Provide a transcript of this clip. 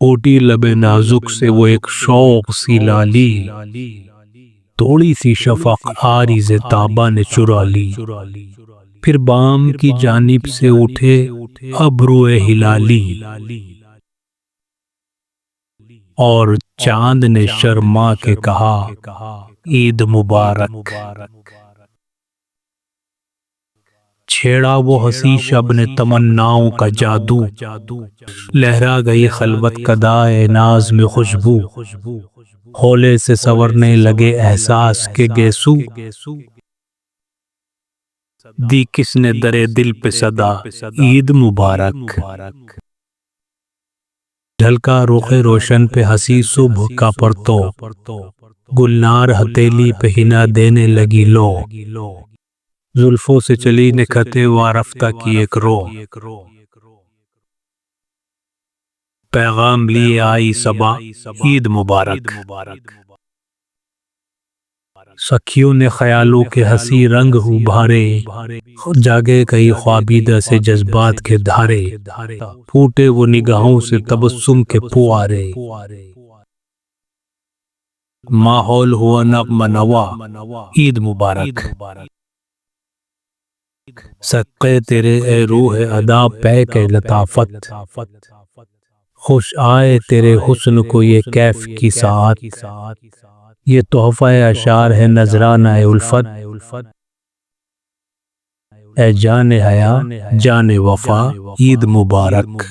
اوٹی لب نازک سے وہ ایک شوق سی لالی، تھوڑی سی شفق عارض تابہ نے چرا لی، پھر بام کی جانب سے اٹھے ابرو ہلالی، اور چاند نے شرما کے کہا عید مبارک۔ چھیڑا وہ ہنسی شب نے تمناؤں کا جادو، لہرا گئی خلوت کدائے ناز میں خوشبو، ہولے سے سنورنے لگے احساس کے گیسو، دی کس نے درے دل پہ صدا عید مبارک۔ ڈھلکا رخ روشن پہ ہنسی صبح کا پرتو، گلنار ہتھیلی پہ ہنا دینے لگی لو، زلفوں سے چلی نکھتے وارفتہ کی ایک رو، پیغام لیے آئی صبا عید مبارک۔ سکھیوں نے خیالوں کے ہنسی رنگ ابھارے، جاگے کئی خوابیدہ سے جذبات کے دھارے، پھوٹے وہ نگاہوں سے تبسم کے پھوارے، ماحول ہوا نغمہ نوا عید مبارک۔ صدقے تیرے اے روح ادا پیک لطافت، خوش آئے تیرے حسن کو یہ کیف کی ساعت، یہ تحفہ اشعار ہے نذرانہ الفت، اے جان حیا جان وفا عید مبارک۔